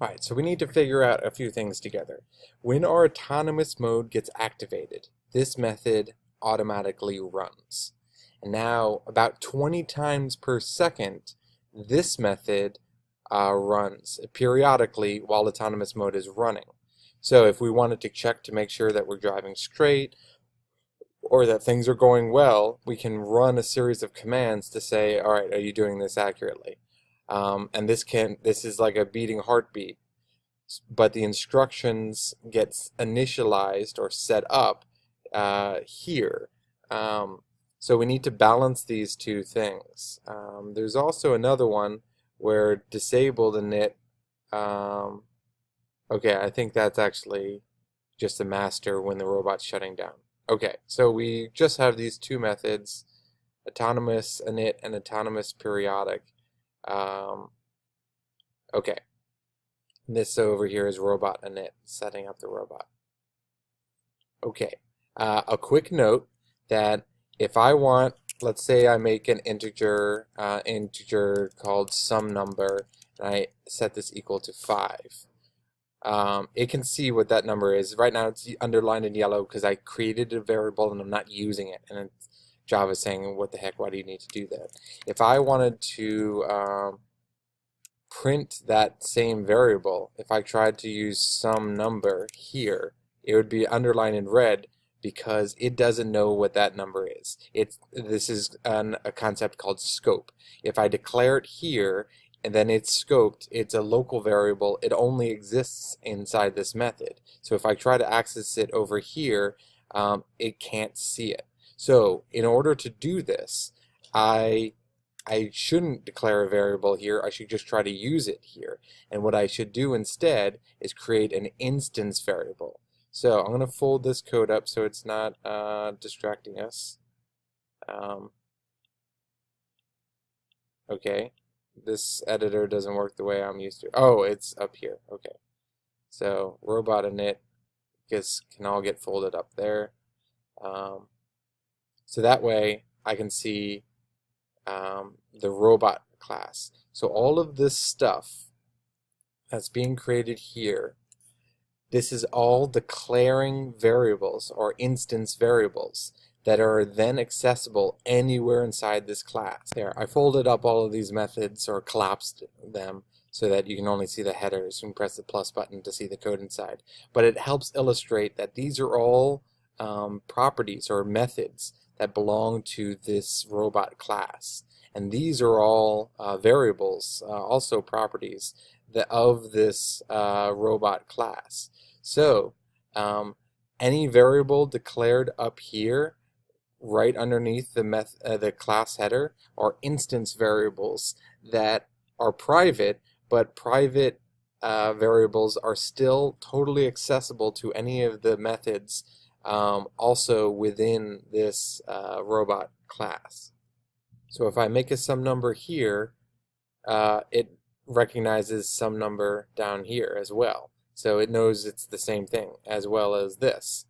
Alright, so we need to figure out a few things together. When our autonomous mode gets activated, this method automatically runs. And now, about 20 times per second, this method runs periodically while autonomous mode is running. So if we wanted to check to make sure that we're driving straight or that things are going well, we can run a series of commands to say, all right, are you doing this accurately? And this is like a beating heartbeat, but the instructions gets initialized or set up here. So we need to balance these two things. There's also another one where disable init. Okay, I think that's actually just a master when the robot's shutting down. Okay, so we just have these two methods, autonomous init and autonomous periodic. Okay, this over here is robot init, setting up the robot. Okay, a quick note that if I want, let's say I make an integer called some number, and I set this equal to 5. It can see what that number is. Right now it's underlined in yellow because I created a variable and I'm not using it. And Java's saying, what the heck, why do you need to do that? If I wanted to print that same variable, if I tried to use some number here, it would be underlined in red because it doesn't know what that number is. This is a concept called scope. If I declare it here, and then it's scoped, it's a local variable, it only exists inside this method. So if I try to access it over here, it can't see it. So in order to do this, I shouldn't declare a variable here, I should just try to use it here. And what I should do instead is create an instance variable. So I'm going to fold this code up so it's not distracting us. Okay. This editor doesn't work the way I'm used to. Oh, it's up here. Okay. So robot init can all get folded up there. So that way I can see the robot class. So all of this stuff that's being created here, this is all declaring variables or instance variables that are then accessible anywhere inside this class. There, I folded up all of these methods or collapsed them so that you can only see the headers. You can press the plus button to see the code inside. But it helps illustrate that these are all properties or methods that belong to this robot class. And these are all variables, also properties of this robot class. So any variable declared up here right underneath the class header are instance variables that are private, but private variables are still totally accessible to any of the methods also within this robot class. So if I make a some number here, it recognizes some number down here as well. So it knows it's the same thing as well as this.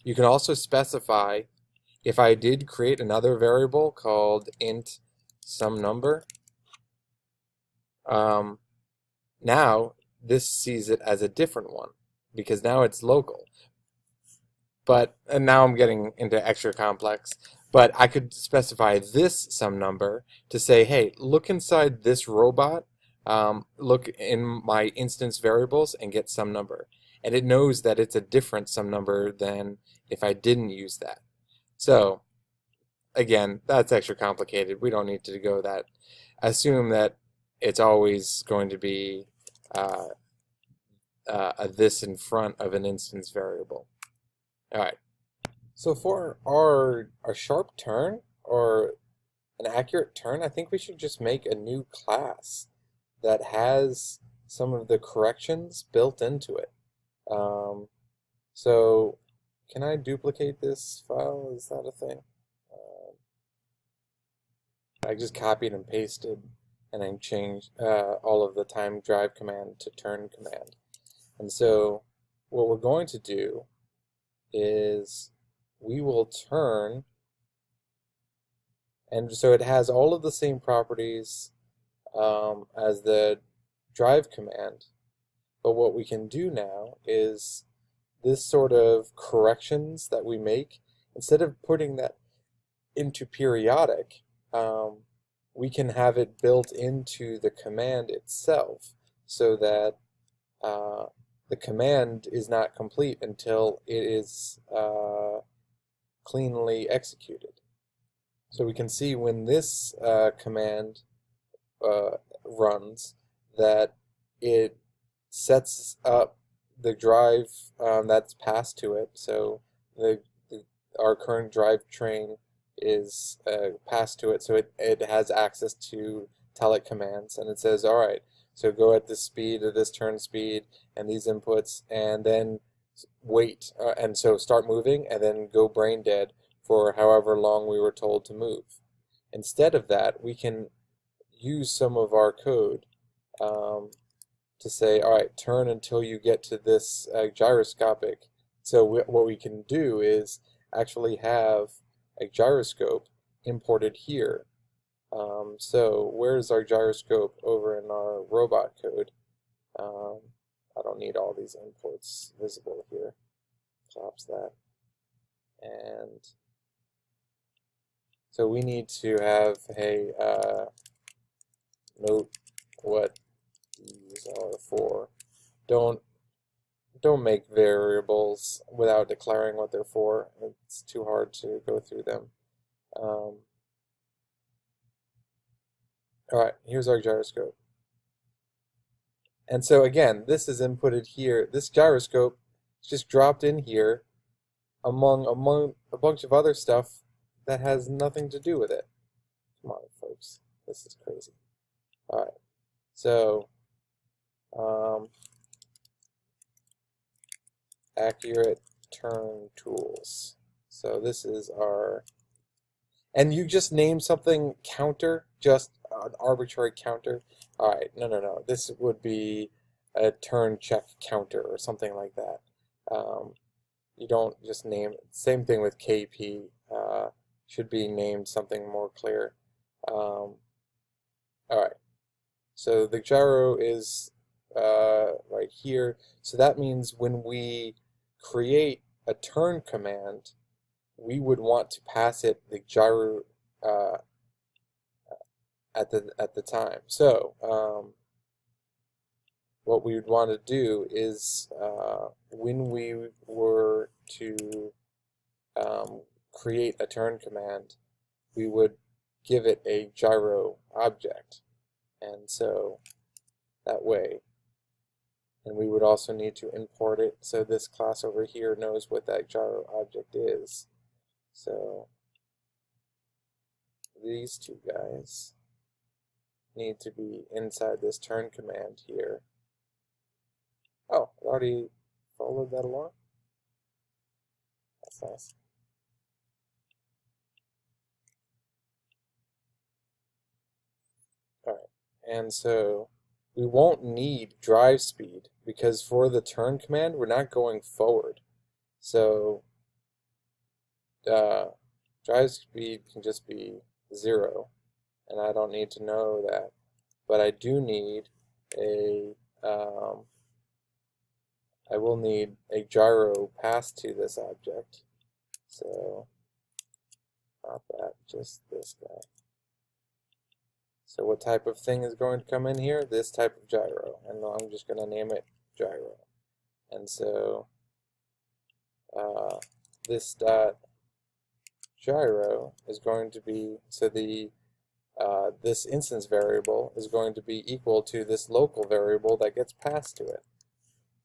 You can also specify, if I did create another variable called int some number, now this sees it as a different one because now it's local. And now I'm getting into extra complex, but I could specify this some number to say, hey, look inside this robot, look in my instance variables and get some number. And it knows that it's a different some number than if I didn't use that. So again, that's extra complicated. We don't need to go that. Assume that it's always going to be a this in front of an instance variable. All right. So for our sharp turn or an accurate turn, I think we should just make a new class that has some of the corrections built into it. So can I duplicate this file? Is that a thing? I just copied and pasted and I changed all of the time drive command to turn command. And so what we're going to do is we will turn, and so it has all of the same properties as the drive command. But what we can do now is this sort of corrections that we make, instead of putting that into periodic, we can have it built into the command itself so that the command is not complete until it is cleanly executed. So we can see when this command runs that it sets up the drive that's passed to it. So our current drivetrain is passed to it, so it has access to tell it commands, and it says, all right, so go at this speed or this turn speed and these inputs, and then wait, and so start moving, and then go brain dead for however long we were told to move. Instead of that, we can use some of our code to say, all right, turn until you get to this gyroscopic. So what we can do is actually have a gyroscope imported here. So where's our gyroscope over in our robot code? I don't need all these imports visible here. Collapse that. And so we need to have a note what these are for. Don't make variables without declaring what they're for. It's too hard to go through them. Alright, here's our gyroscope. And so again, this is inputted here. This gyroscope is just dropped in here among a bunch of other stuff that has nothing to do with it. Come on, folks. This is crazy. Alright, so accurate turn tools. So this is our, and you just name something counter, just an arbitrary counter. Alright, no. This would be a turn check counter or something like that. You don't just name it. Same thing with KP. Should be named something more clear. Alright, so the gyro is right here. So that means when we create a turn command, we would want to pass it the gyro at the time. So what we would want to do is when we were to create a turn command, we would give it a gyro object, and so that way. And we would also need to import it so this class over here knows what that gyro object is. So these two guys need to be inside this turn command here. Oh, I already followed that along. That's nice. Alright, and so we won't need drive speed because for the turn command we're not going forward. So drive speed can just be 0, and I don't need to know that. But I do need a I will need a gyro passed to this object. So not that, just this guy. So what type of thing is going to come in here? This type of gyro, and I'm just going to name it gyro. And so this dot gyro is going to be, so the this instance variable is going to be equal to this local variable that gets passed to it.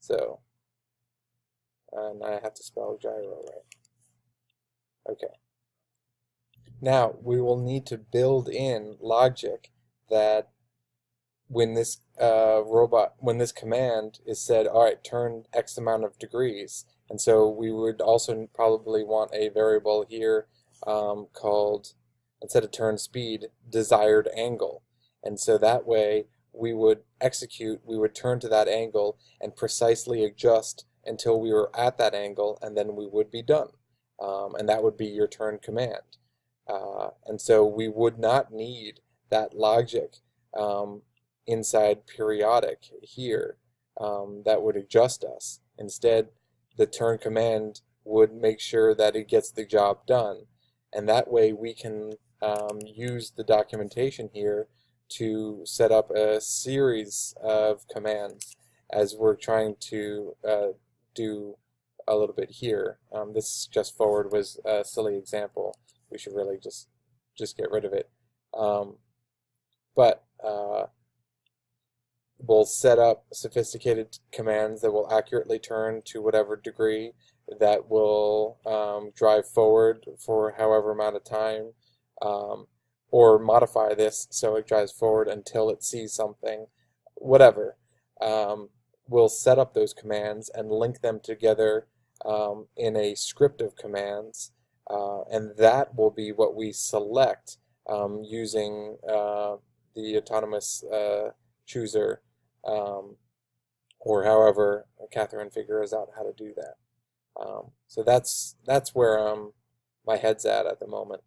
So, and I have to spell gyro right. Okay. Now we will need to build in logic that when this when this command is said, all right, turn X amount of degrees, and so we would also probably want a variable here called, instead of turn speed, desired angle, and so that way we would execute, we would turn to that angle and precisely adjust until we were at that angle, and then we would be done, and that would be your turn command. And so we would not need that logic inside periodic here that would adjust us. Instead, the turn command would make sure that it gets the job done. And that way we can use the documentation here to set up a series of commands as we're trying to do a little bit here. This just forward was a silly example. We should really just get rid of it. But we'll set up sophisticated commands that will accurately turn to whatever degree, that will drive forward for however amount of time, or modify this so it drives forward until it sees something, whatever. We'll set up those commands and link them together in a script of commands, and that will be what we select using the autonomous chooser, or however Catherine figures out how to do that. So that's where my head's at the moment.